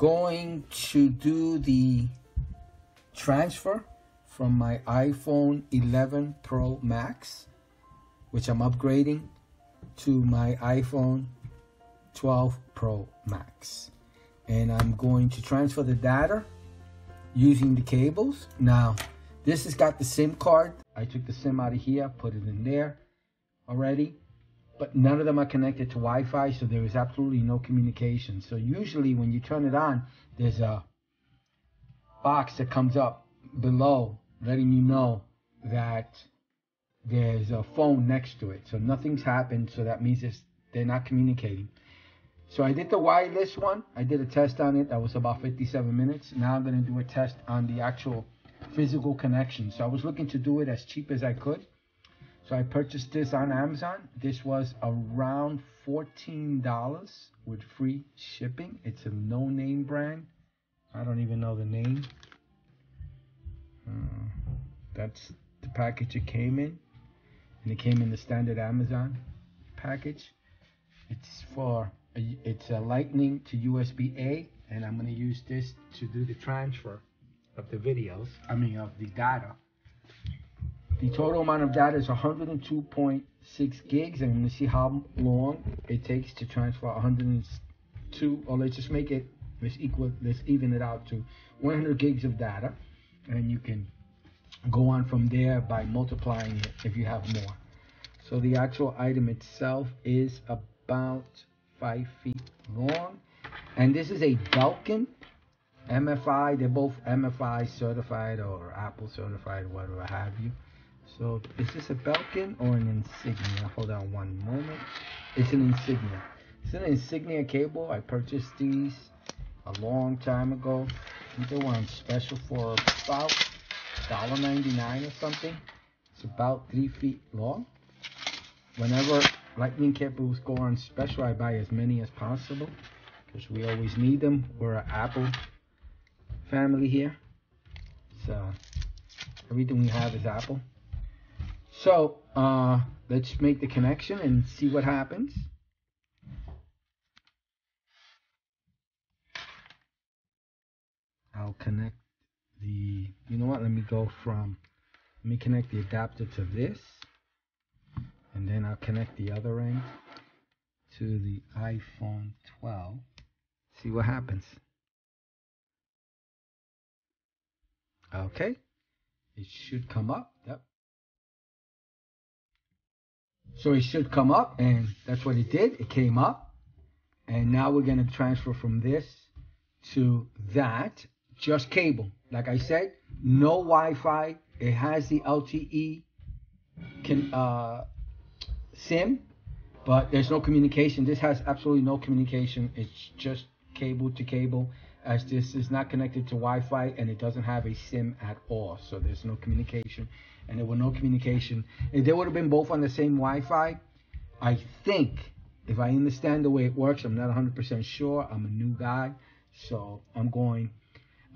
going to do the transfer from my iPhone 11 Pro Max, which I'm upgrading, to my iPhone 12 Pro Max. And I'm going to transfer the data using the cables. Now, this has got the SIM card. I took the SIM out of here, put it in there already. But none of them are connected to Wi-Fi, so there is absolutely no communication. So usually when you turn it on, there's a box that comes up below letting you know that there's a phone next to it. So nothing's happened, so that means they're not communicating. So I did the wireless one. I did a test on it. That was about 57 minutes. Now I'm going to do a test on the actual physical connection. So I was looking to do it as cheap as I could. So I purchased this on Amazon. This was around $14 with free shipping. It's a no-name brand. I don't even know the name. That's the package it came in. And it came in the standard Amazon package. It's a Lightning to USB-A, and I'm going to use this to do the transfer of the videos. Of the data. The total amount of data is 102.6 gigs, and I'm going to see how long it takes to transfer 102, or let's just make it, let's even it out to 100 gigs of data, and you can go on from there by multiplying it if you have more. So the actual item itself is about 5 feet long, and this is a Belkin MFI. They're both MFI certified or Apple certified, whatever have you. So is this a Belkin or an Insignia? Hold on one moment. It's an Insignia. It's an Insignia cable. I purchased these a long time ago. I think they were on special for about $1.99 or something. It's about 3 feet long. Whenever Lightning cables go on special, I buy as many as possible because we always need them. We're an Apple family here. So everything we have is Apple. So let's make the connection and see what happens. I'll connect the, you know what, let me connect the adapter to this, and then I'll connect the other end to the iPhone 12. See what happens. Okay, it should come up. Yep. So it should come up, and that's what it did. It came up, and now we're going to transfer from this to that. Just cable. Like I said, no Wi-Fi. It has the LTE SIM, but there's no communication. This has absolutely no communication. It's just cable to cable, as this is not connected to Wi-Fi, and it doesn't have a SIM at all. So there's no communication, and there were no communication. If they would have been both on the same Wi-Fi, I think, if I understand the way it works, I'm not 100% sure. I'm a new guy, so I'm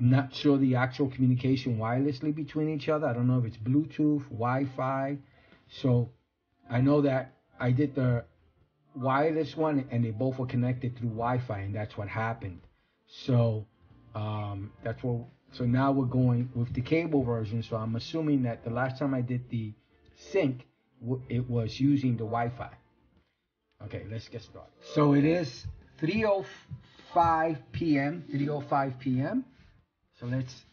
not sure the actual communication wirelessly between each other. I don't know if it's Bluetooth, Wi-Fi. So I know that I did the wireless one, and they both were connected through Wi-Fi, and that's what happened. So so now we're going with the cable version. So I'm assuming that the last time I did the sync, it was using the Wi-Fi. Okay, let's get started. So it is 3:05 p.m. 3:05 p.m. So let's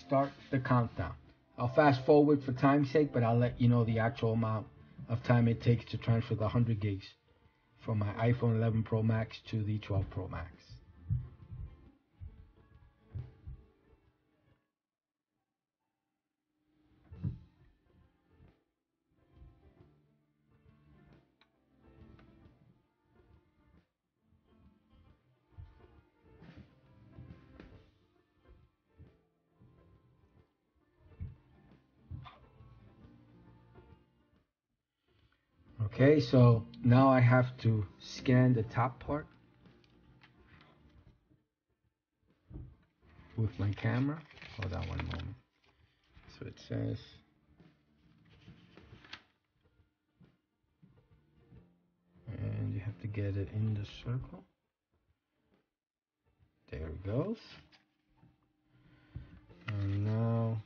start the countdown. I'll fast forward for time's sake, but I'll let you know the actual amount of time it takes to transfer the 100 gigs from my iPhone 11 Pro Max to the 12 Pro Max. Okay, so now I have to scan the top part with my camera. Hold on one moment. So it says, and you have to get it in the circle. There it goes. And now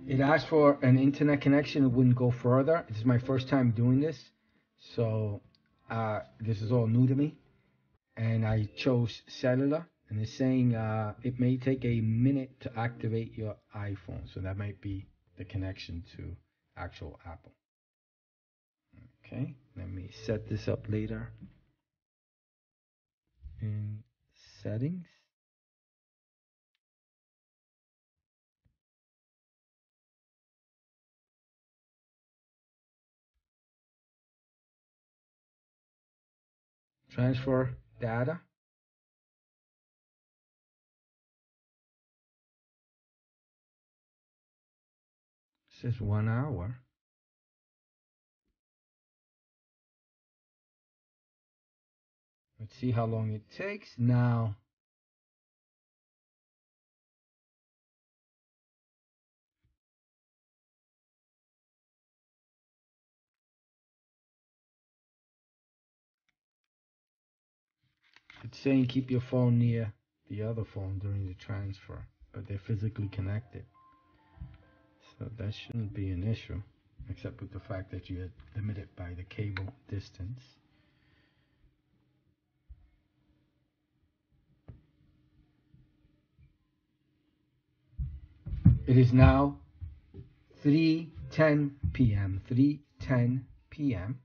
it asked for an internet connection. It wouldn't go further. This is my first time doing this, so this is all new to me. And I chose cellular, and it's saying it may take a minute to activate your iPhone, so that might be the connection to actual Apple. Okay, let me set this up later in settings. Transfer data. It says 1 hour. Let's see how long it takes. Now, it's saying keep your phone near the other phone during the transfer, but they're physically connected. So that shouldn't be an issue, except with the fact that you're limited by the cable distance. It is now 3:10 p.m. 3:10 p.m.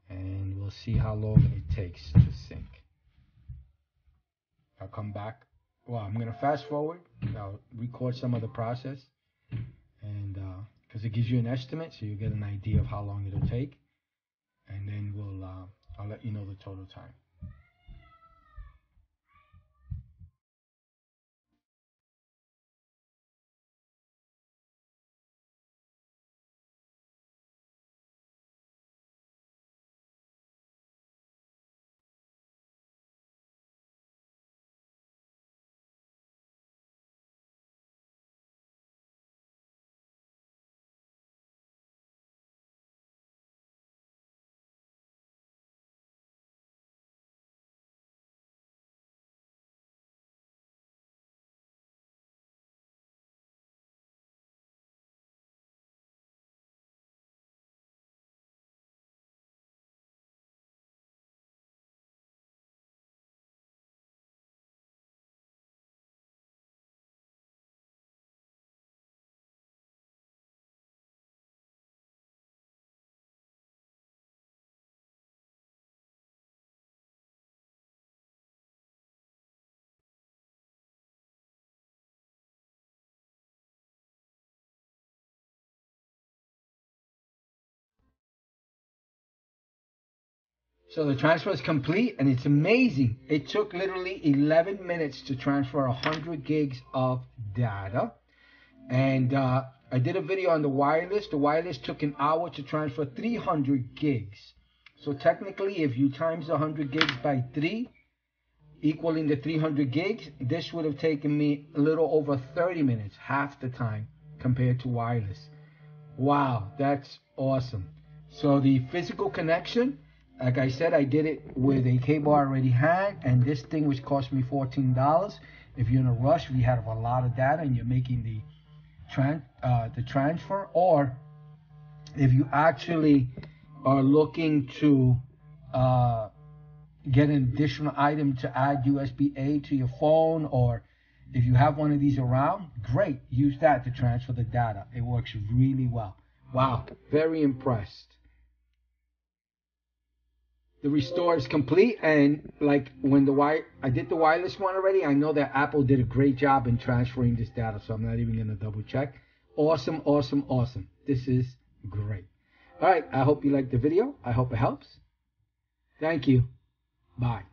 and we'll see how long it takes to sync. I'll come back. Well, I'm gonna fast forward. I'll record some of the process, and because it gives you an estimate, so you get an idea of how long it'll take, and then I'll let you know the total time. So the transfer is complete, and it's amazing. It took literally 11 minutes to transfer 100 gigs of data. And I did a video on the wireless. The wireless took an hour to transfer 300 gigs. So technically, if you times 100 gigs by 3, equaling the 300 gigs, this would have taken me a little over 30 minutes, half the time compared to wireless. Wow, that's awesome. So the physical connection, like I said, I did it with a cable I already had, and this thing which cost me $14. If you're in a rush, if you have a lot of data and you're making the transfer, or if you actually are looking to get an additional item to add USB-A to your phone, or if you have one of these around, great, use that to transfer the data. It works really well. Wow, very impressed. The restore is complete, and like when I did the wireless one already, I know that Apple did a great job in transferring this data, so I'm not even going to double check. Awesome, awesome, awesome. This is great. All right, I hope you liked the video. I hope it helps. Thank you. Bye.